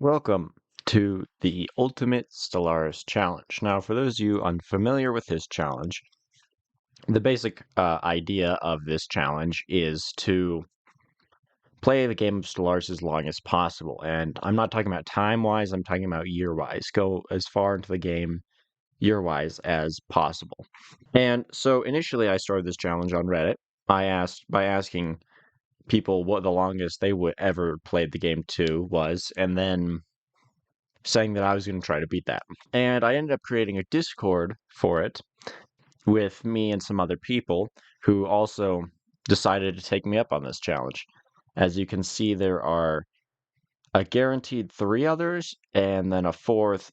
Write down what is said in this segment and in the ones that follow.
Welcome to the Ultimate Stellaris Challenge. Now, for those of you unfamiliar with this challenge, the basic idea of this challenge is to play the game of Stellaris as long as possible. And I'm not talking about time-wise, I'm talking about year-wise. Go as far into the game year-wise as possible. And so initially I started this challenge on Reddit. I asked by asking people what the longest they would ever played the game to was, and then saying that I was going to try to beat that. And I ended up creating a Discord for it with me and some other people who also decided to take me up on this challenge. As you can see, there are a guaranteed three others, and then a fourth,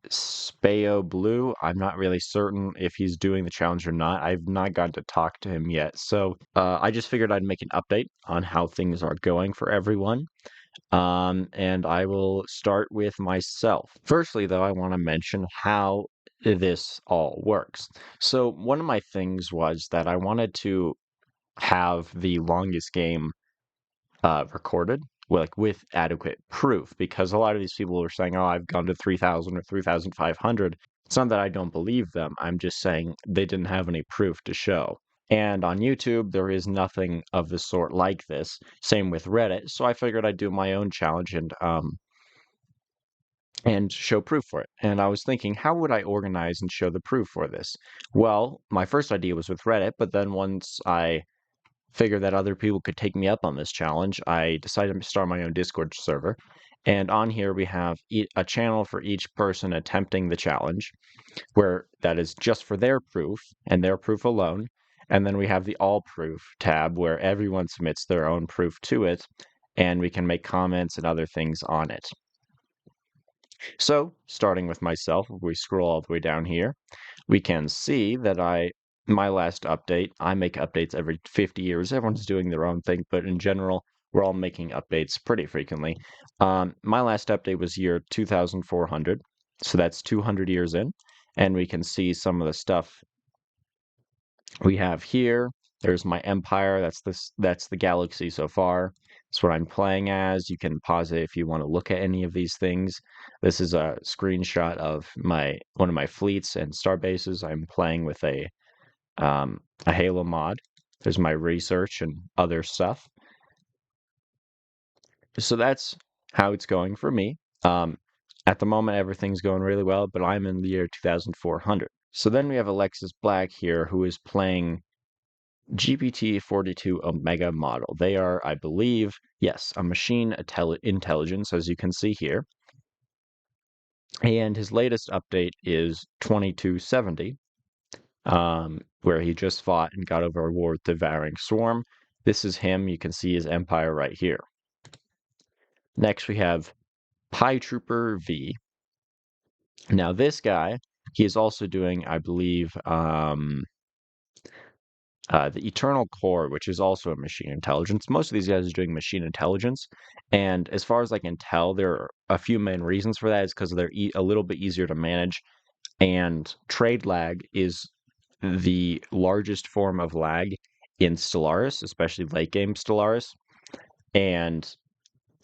Spao Blue. I'm not really certain if he's doing the challenge or not. I've not gotten to talk to him yet. So I just figured I'd make an update on how things are going for everyone. And I will start with myself. Firstly, though, I want to mention how this all works. So, one of my things was that I wanted to have the longest game recorded, like with adequate proof, because a lot of these people are saying, "Oh, I've gone to 3,000 or 3,500." It's not that I don't believe them. I'm just saying they didn't have any proof to show. And on YouTube, there is nothing of the sort like this. Same with Reddit. So I figured I'd do my own challenge and show proof for it. And I was thinking, how would I organize and show the proof for this? Well, my first idea was with Reddit, but then once I figured that other people could take me up on this challenge, I decided to start my own Discord server. And on here, we have a channel for each person attempting the challenge, where that is just for their proof and their proof alone. And then we have the all proof tab where everyone submits their own proof to it, and we can make comments and other things on it. So, starting with myself, if we scroll all the way down here, we can see that my last update, I make updates every 50 years. Everyone's doing their own thing, but in general, we're all making updates pretty frequently. My last update was year 2400, so that's 200 years in, and we can see some of the stuff we have here. There's my empire. That's the galaxy so far. That's what I'm playing as. You can pause it if you want to look at any of these things. This is a screenshot of one of my fleets and star bases. I'm playing with a Halo mod. There's my research and other stuff. So that's how it's going for me. At the moment, everything's going really well, but I'm in the year 2400. So then we have Alexis Black here, who is playing GPT-42 Omega model. They are, I believe, yes, a machine intelligence, as you can see here. And his latest update is 2270, where he just fought and got over a war with the Devouring Swarm. This is him. You can see his empire right here. Next, we have Pie Trooper V. Now, this guy, he is also doing, I believe, the Eternal Core, which is also a machine intelligence. Most of these guys are doing machine intelligence, and as far as I can tell, there are a few main reasons for that. Is because they're a little bit easier to manage, and trade lag is the largest form of lag in Stellaris, especially late game Stellaris, and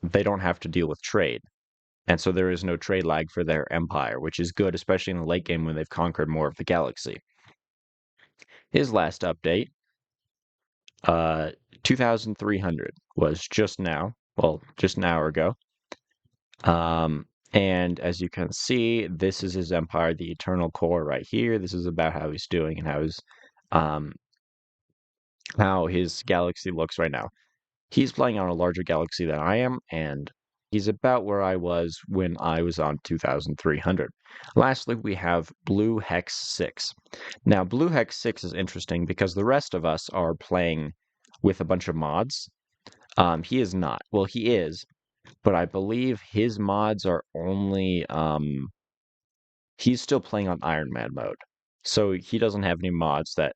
they don't have to deal with trade. And so there is no trade lag for their empire, which is good, especially in the late game when they've conquered more of the galaxy. His last update, 2300, was just now, well, just an hour ago. And as you can see, this is his empire, the Eternal Core right here. This is about how he's doing and um, how his galaxy looks right now. He's playing on a larger galaxy than I am, and he's about where I was when I was on 2300. Lastly, we have Blue Hex 6. Now, Blue Hex 6 is interesting because the rest of us are playing with a bunch of mods. He is not. Well, he is, but I believe his mods are only he's still playing on Iron Man mode. So he doesn't have any mods that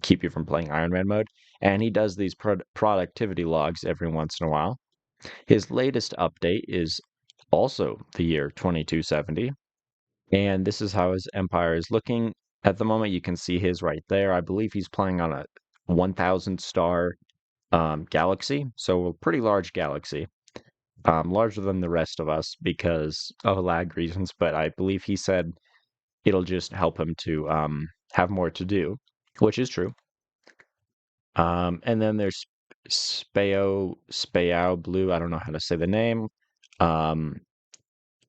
keep you from playing Iron Man mode, and he does these productivity logs every once in a while. His latest update is also the year 2270, and this is how his empire is looking. At the moment, you can see his right there. I believe he's playing on a 1,000 star galaxy, so a pretty large galaxy. larger than the rest of us because of lag reasons, but I believe he said it'll just help him to have more to do, which is true. And then there's Spayao Blue, I don't know how to say the name, um,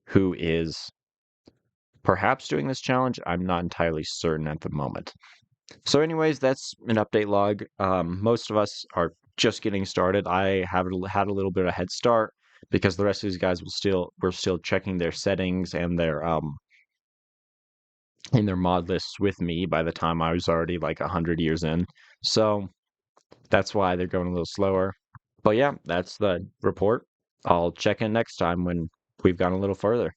who is perhaps doing this challenge. I'm not entirely certain at the moment. So, anyways, that's an update log. Most of us are just getting started. I have had a little bit of a head start because the rest of these guys were still checking their settings and their in their mod lists with me by the time I was already like 100 years in. So that's why they're going a little slower. But yeah, that's the report. I'll check in next time when we've gone a little further.